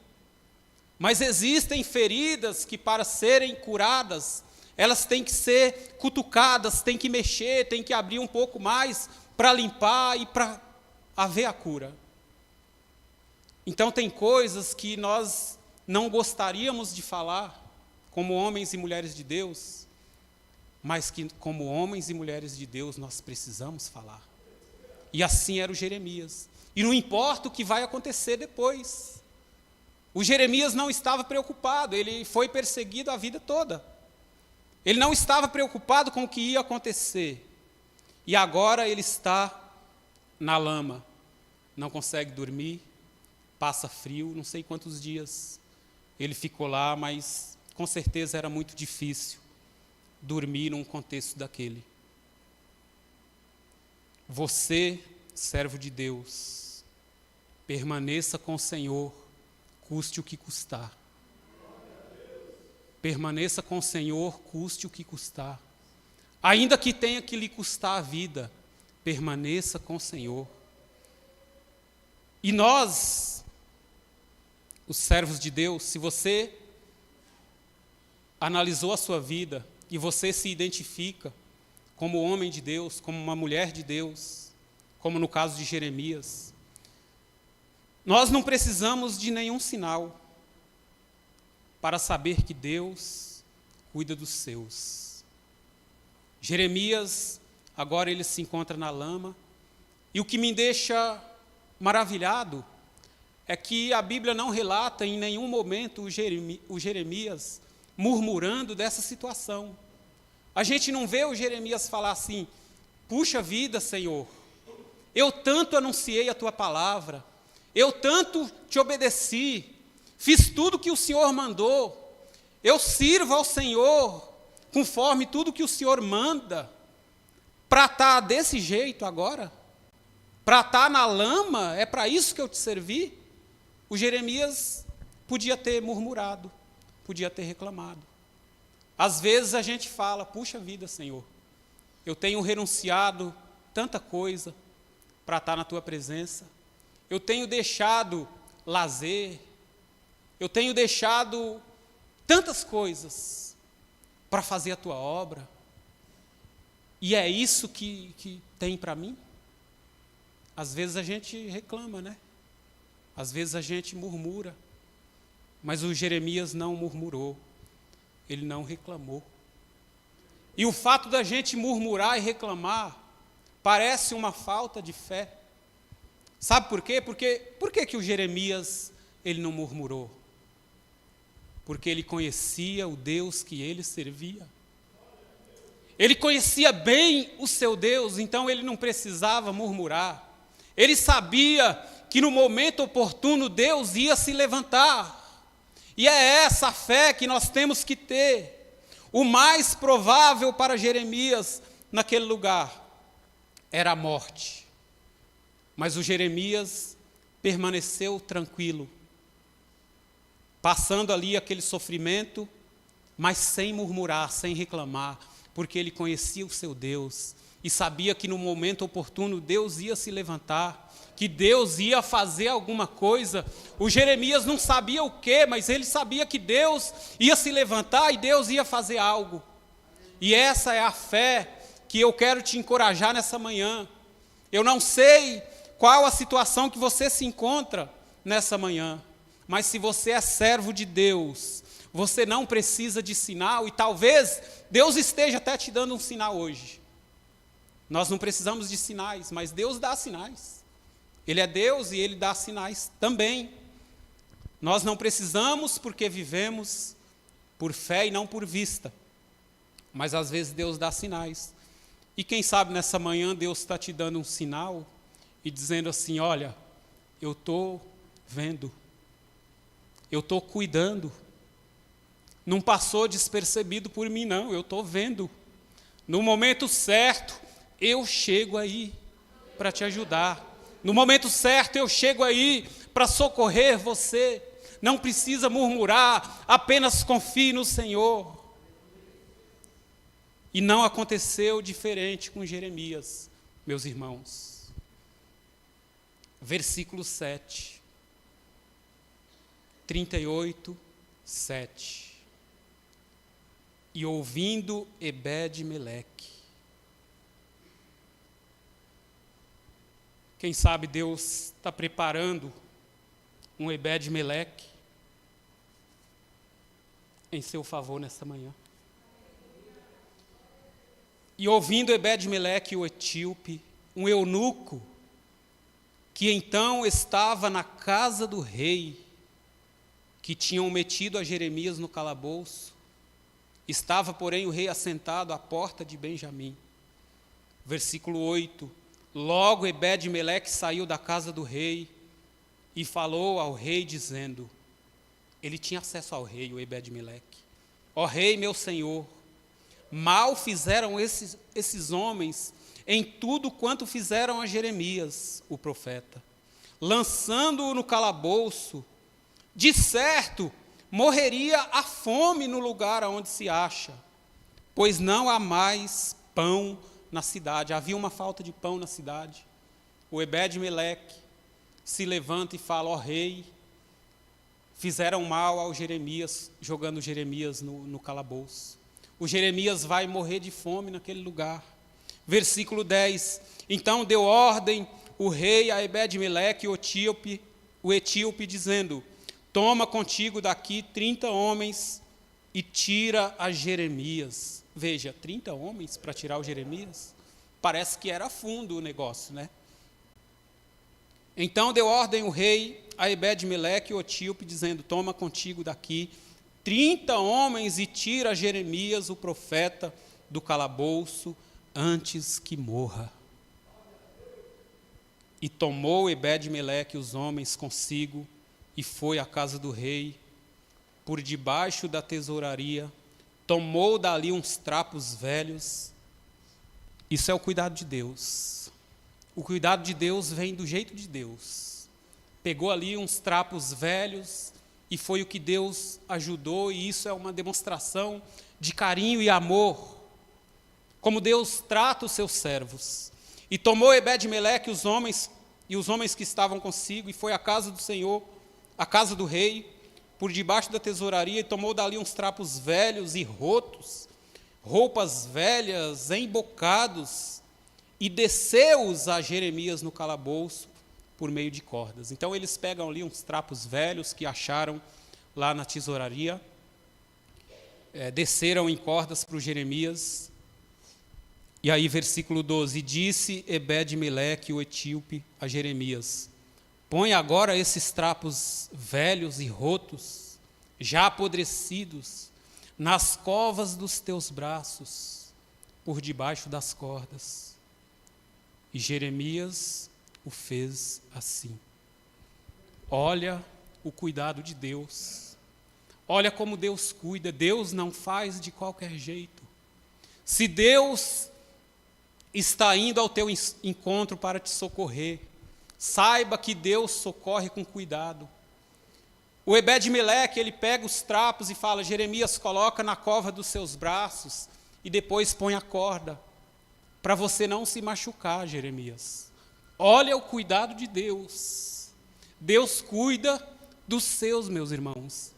Mas existem feridas que, para serem curadas, elas têm que ser cutucadas, têm que mexer, têm que abrir um pouco mais para limpar e para haver a cura. Então tem coisas que nós não gostaríamos de falar, como homens e mulheres de Deus, mas que, como homens e mulheres de Deus, nós precisamos falar. E assim era o Jeremias. E não importa o que vai acontecer depois. O Jeremias não estava preocupado, ele foi perseguido a vida toda. Ele não estava preocupado com o que ia acontecer. E agora ele está na lama. Não consegue dormir, passa frio, não sei quantos dias ele ficou lá, mas com certeza era muito difícil dormir num contexto daquele. Você, servo de Deus, permaneça com o Senhor, custe o que custar. Permaneça com o Senhor, custe o que custar. Ainda que tenha que lhe custar a vida, permaneça com o Senhor. E nós, os servos de Deus, se você analisou a sua vida, e você se identifica como homem de Deus, como uma mulher de Deus, como no caso de Jeremias, nós não precisamos de nenhum sinal para saber que Deus cuida dos seus. Jeremias, agora ele se encontra na lama, e o que me deixa maravilhado é que a Bíblia não relata em nenhum momento o Jeremias murmurando dessa situação. A gente não vê o Jeremias falar assim: puxa vida, Senhor, eu tanto anunciei a tua palavra, eu tanto te obedeci, fiz tudo que o Senhor mandou, eu sirvo ao Senhor conforme tudo que o Senhor manda, para estar desse jeito agora? Para estar na lama? É para isso que eu te servi? O Jeremias podia ter murmurado, podia ter reclamado. Às vezes a gente fala: puxa vida, Senhor, eu tenho renunciado tanta coisa para estar na tua presença, eu tenho deixado lazer, eu tenho deixado tantas coisas para fazer a tua obra, e é isso que tem para mim? Às vezes a gente reclama, né? Às vezes a gente murmura, mas o Jeremias não murmurou, ele não reclamou. E o fato da gente murmurar e reclamar parece uma falta de fé. Sabe por quê? Por que o Jeremias ele não murmurou? Porque ele conhecia o Deus que ele servia. Ele conhecia bem o seu Deus, então ele não precisava murmurar. Ele sabia que no momento oportuno Deus ia se levantar. E é essa a fé que nós temos que ter. O mais provável para Jeremias naquele lugar era a morte. Mas o Jeremias permaneceu tranquilo, passando ali aquele sofrimento, mas sem murmurar, sem reclamar, porque ele conhecia o seu Deus e sabia que no momento oportuno Deus ia se levantar, que Deus ia fazer alguma coisa. O Jeremias não sabia o quê, mas ele sabia que Deus ia se levantar e Deus ia fazer algo. E essa é a fé que eu quero te encorajar nessa manhã. Eu não sei qual a situação que você se encontra nessa manhã, mas se você é servo de Deus, você não precisa de sinal, e talvez Deus esteja até te dando um sinal hoje. Nós não precisamos de sinais, mas Deus dá sinais. Ele é Deus e Ele dá sinais também. Nós não precisamos porque vivemos por fé e não por vista. Mas às vezes Deus dá sinais. E quem sabe nessa manhã Deus está te dando um sinal e dizendo assim: olha, eu estou vendo, eu estou cuidando. Não passou despercebido por mim, não, eu estou vendo. No momento certo, eu chego aí para te ajudar. No momento certo, eu chego aí para socorrer você. Não precisa murmurar, apenas confie no Senhor. E não aconteceu diferente com Jeremias, meus irmãos. Versículo 7. 38, 7. E ouvindo Ebed-Meleque. Quem sabe Deus está preparando um Ebed-Meleque em seu favor nesta manhã. E ouvindo Ebed-Meleque, o etíope, um eunuco, que então estava na casa do rei, que tinham metido a Jeremias no calabouço, estava, porém, o rei assentado à porta de Benjamim. Versículo 8. Logo Ebed-Meleque saiu da casa do rei e falou ao rei, dizendo, ele tinha acesso ao rei, o Ebed-Meleque: ó rei, meu senhor, mal fizeram esses homens em tudo quanto fizeram a Jeremias, o profeta, lançando-o no calabouço. De certo, morreria a fome no lugar onde se acha, pois não há mais pão na cidade. Havia uma falta de pão na cidade. O Ebed-Meleque se levanta e fala: ó rei, fizeram mal ao Jeremias, jogando Jeremias no calabouço. O Jeremias vai morrer de fome naquele lugar. Versículo 10. Então deu ordem o rei a Ebed-Meleque, o etíope, dizendo: toma contigo daqui 30 homens e tira a Jeremias. Veja, 30 homens para tirar o Jeremias? Parece que era fundo o negócio, né? Então deu ordem o rei a Ebed-Meleque, o etíope, dizendo: toma contigo daqui 30 homens e tira Jeremias, o profeta, do calabouço, antes que morra. E tomou Ebed-Meleque os homens consigo e foi à casa do rei, por debaixo da tesouraria, tomou dali uns trapos velhos. Isso é o cuidado de Deus. O cuidado de Deus vem do jeito de Deus. Pegou ali uns trapos velhos e foi o que Deus ajudou, e isso é uma demonstração de carinho e amor, como Deus trata os seus servos. E tomou Ebed-Meleque os homens que estavam consigo, e foi à casa do Senhor, à casa do rei, por debaixo da tesouraria e tomou dali uns trapos velhos e rotos, roupas velhas, embocados, e desceu-os a Jeremias no calabouço por meio de cordas. Então eles pegam ali uns trapos velhos que acharam lá na tesouraria, desceram em cordas para o Jeremias. E aí, versículo 12, disse Ebed-Meleque, o etíope, a Jeremias: põe agora esses trapos velhos e rotos, já apodrecidos, nas covas dos teus braços, por debaixo das cordas. E Jeremias o fez assim. Olha o cuidado de Deus. Olha como Deus cuida. Deus não faz de qualquer jeito. Se Deus está indo ao teu encontro para te socorrer, saiba que Deus socorre com cuidado. O Ebed-Meleque, ele pega os trapos e fala: Jeremias, coloca na cova dos seus braços e depois põe a corda, para você não se machucar, Jeremias. Olha o cuidado de Deus. Deus cuida dos seus, meus irmãos.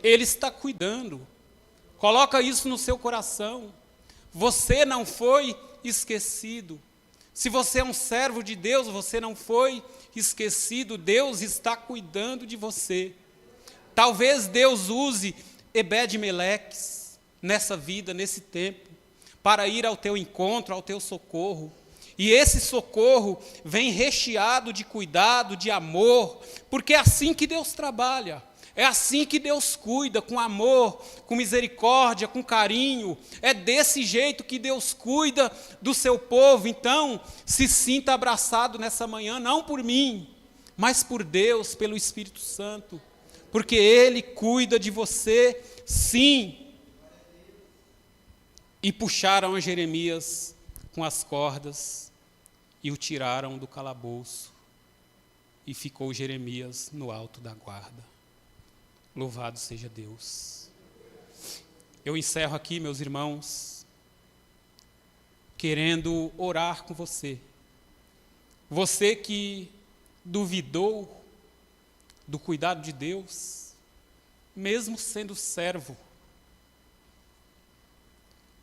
Ele está cuidando. Coloca isso no seu coração. Você não foi esquecido. Se você é um servo de Deus, você não foi esquecido. Deus está cuidando de você. Talvez Deus use Ebed-Meleques nessa vida, nesse tempo, para ir ao teu encontro, ao teu socorro. E esse socorro vem recheado de cuidado, de amor, porque é assim que Deus trabalha. É assim que Deus cuida, com amor, com misericórdia, com carinho. É desse jeito que Deus cuida do seu povo. Então, se sinta abraçado nessa manhã, não por mim, mas por Deus, pelo Espírito Santo. Porque Ele cuida de você, sim. E puxaram a Jeremias com as cordas e o tiraram do calabouço. E ficou Jeremias no alto da guarda. Louvado seja Deus. Eu encerro aqui, meus irmãos, querendo orar com você. Você que duvidou do cuidado de Deus, mesmo sendo servo.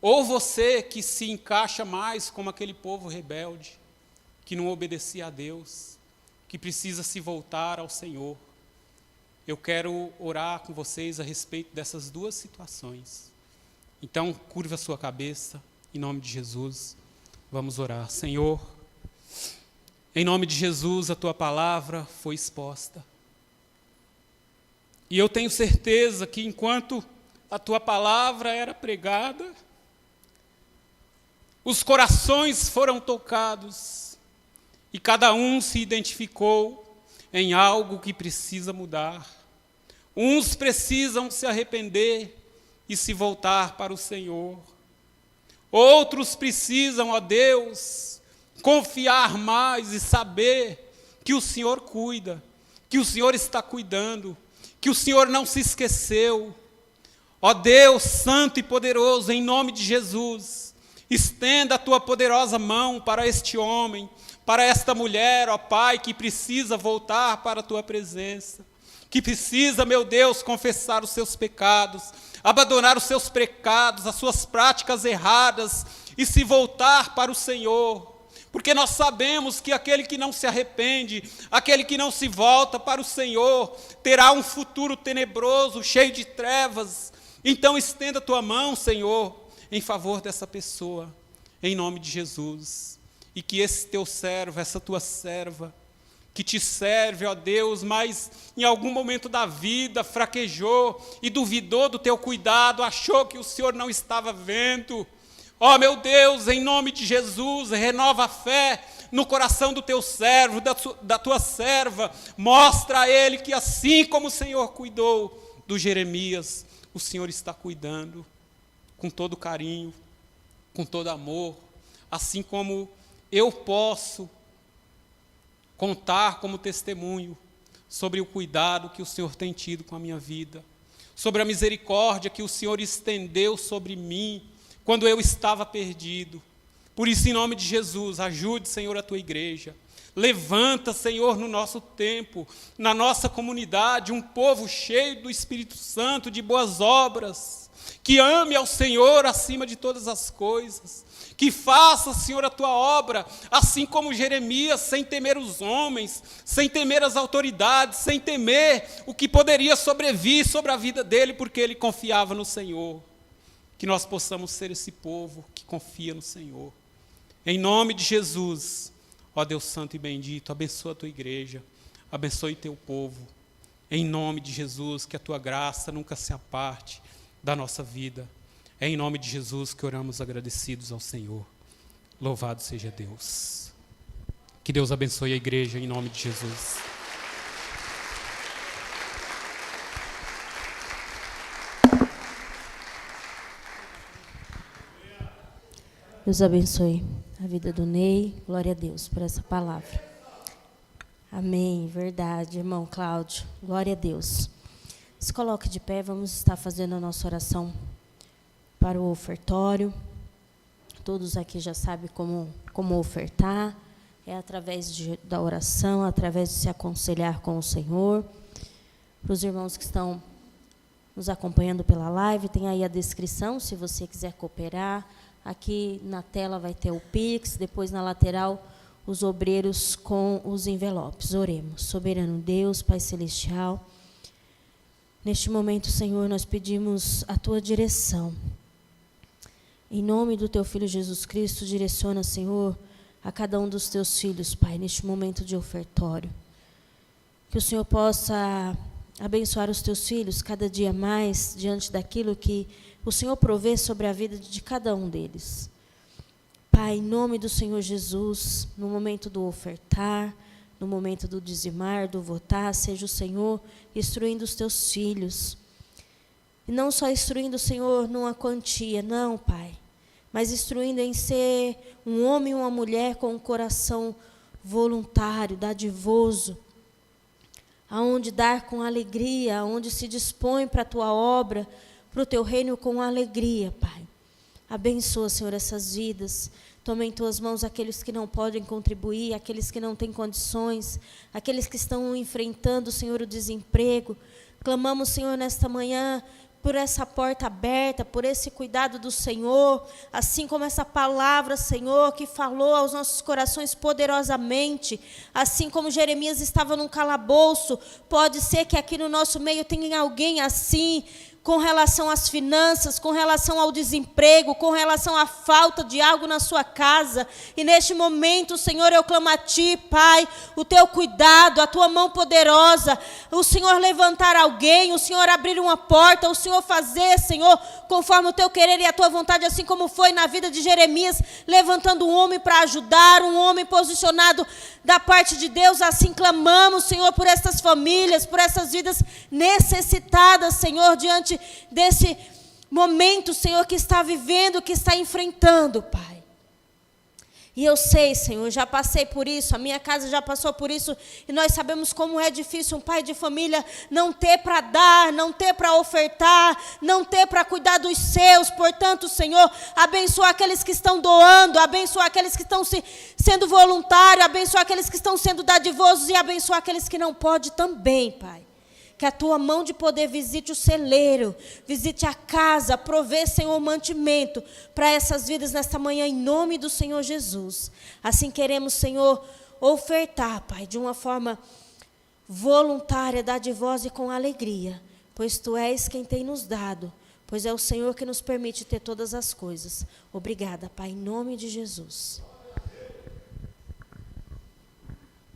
Ou você que se encaixa mais como aquele povo rebelde, que não obedecia a Deus, que precisa se voltar ao Senhor. Eu quero orar com vocês a respeito dessas duas situações. Então, curva a sua cabeça, em nome de Jesus, vamos orar. Senhor, em nome de Jesus, a Tua palavra foi exposta. E eu tenho certeza que enquanto a Tua palavra era pregada, os corações foram tocados e cada um se identificou em algo que precisa mudar. Uns precisam se arrepender e se voltar para o Senhor. Outros precisam, ó Deus, confiar mais e saber que o Senhor cuida, que o Senhor está cuidando, que o Senhor não se esqueceu. Ó Deus santo e poderoso, em nome de Jesus, estenda a Tua poderosa mão para este homem, para esta mulher, ó Pai, que precisa voltar para a Tua presença. Que precisa, meu Deus, confessar os seus pecados, abandonar os seus pecados, as suas práticas erradas e se voltar para o Senhor. Porque nós sabemos que aquele que não se arrepende, aquele que não se volta para o Senhor, terá um futuro tenebroso, cheio de trevas. Então estenda a Tua mão, Senhor, em favor dessa pessoa, em nome de Jesus. E que esse Teu servo, essa Tua serva, que te serve, ó Deus, mas em algum momento da vida fraquejou e duvidou do Teu cuidado, achou que o Senhor não estava vendo. Ó meu Deus, em nome de Jesus, renova a fé no coração do Teu servo, da Tua serva. Mostra a ele que assim como o Senhor cuidou do Jeremias, o Senhor está cuidando com todo carinho, com todo amor, assim como eu posso contar como testemunho sobre o cuidado que o Senhor tem tido com a minha vida, sobre a misericórdia que o Senhor estendeu sobre mim quando eu estava perdido. Por isso, em nome de Jesus, ajude, Senhor, a Tua igreja, Levanta, Senhor, no nosso tempo, na nossa comunidade, um povo cheio do Espírito Santo, de boas obras, que ame ao Senhor acima de todas as coisas, que faça, Senhor, a tua obra, assim como Jeremias, sem temer os homens, sem temer as autoridades, sem temer o que poderia sobrevir sobre a vida dele, porque ele confiava no Senhor. Que nós possamos ser esse povo que confia no Senhor. Em nome de Jesus, ó Deus Santo e bendito, abençoa a tua igreja, abençoe teu povo. Em nome de Jesus, que a tua graça nunca se aparte da nossa vida. É em nome de Jesus que oramos agradecidos ao Senhor. Louvado seja Deus. Que Deus abençoe a igreja em nome de Jesus. Deus abençoe a vida do Ney. Glória a Deus por essa palavra. Amém. Verdade, irmão Cláudio. Glória a Deus. Se coloque de pé, vamos estar fazendo a nossa oração para o ofertório. Todos aqui já sabem como ofertar. É através da oração, através de se aconselhar com o Senhor. Para os irmãos que estão nos acompanhando pela live, tem aí a descrição, se você quiser cooperar. Aqui na tela vai ter o Pix, depois na lateral os obreiros com os envelopes. Oremos. Soberano Deus, Pai Celestial, neste momento, Senhor, nós pedimos a tua direção. Em nome do teu Filho Jesus Cristo, direciona, Senhor, a cada um dos teus filhos, Pai, neste momento de ofertório. Que o Senhor possa abençoar os teus filhos cada dia mais, diante daquilo que o Senhor provê sobre a vida de cada um deles. Pai, em nome do Senhor Jesus, no momento do ofertar, no momento do dizimar, do votar, seja o Senhor instruindo os teus filhos. E não só instruindo o Senhor numa quantia, não, Pai, mas instruindo em ser um homem e uma mulher com um coração voluntário, dadivoso, aonde dar com alegria, aonde se dispõe para a tua obra, para o teu reino com alegria, Pai. Abençoa, Senhor, essas vidas. Toma em tuas mãos aqueles que não podem contribuir, aqueles que não têm condições, aqueles que estão enfrentando, Senhor, o desemprego. Clamamos, Senhor, nesta manhã, por essa porta aberta, por esse cuidado do Senhor, assim como essa palavra, Senhor, que falou aos nossos corações poderosamente, assim como Jeremias estava num calabouço, pode ser que aqui no nosso meio tenha alguém assim, com relação às finanças, com relação ao desemprego, com relação à falta de algo na sua casa. E neste momento, Senhor, eu clamo a Ti, Pai, o Teu cuidado, a Tua mão poderosa, o Senhor levantar alguém, o Senhor abrir uma porta, o Senhor fazer, Senhor, conforme o Teu querer e a Tua vontade, assim como foi na vida de Jeremias, levantando um homem para ajudar, um homem posicionado da parte de Deus. Assim clamamos, Senhor, por essas famílias, por essas vidas necessitadas, Senhor, diante desse momento, Senhor, que está vivendo, que está enfrentando, Pai. E eu sei, Senhor, já passei por isso, a minha casa já passou por isso, e nós sabemos como é difícil um pai de família não ter para dar, não ter para ofertar, não ter para cuidar dos seus. Portanto, Senhor, abençoa aqueles que estão doando, abençoa aqueles que estão sendo voluntários, abençoa aqueles que estão sendo dadivosos e abençoa aqueles que não podem também, Pai. Que a Tua mão de poder visite o celeiro, visite a casa, provê, Senhor, mantimento para essas vidas nesta manhã, em nome do Senhor Jesus. Assim queremos, Senhor, ofertar, Pai, de uma forma voluntária, dadivosa e com alegria, pois Tu és quem tem nos dado, pois é o Senhor que nos permite ter todas as coisas. Obrigada, Pai, em nome de Jesus.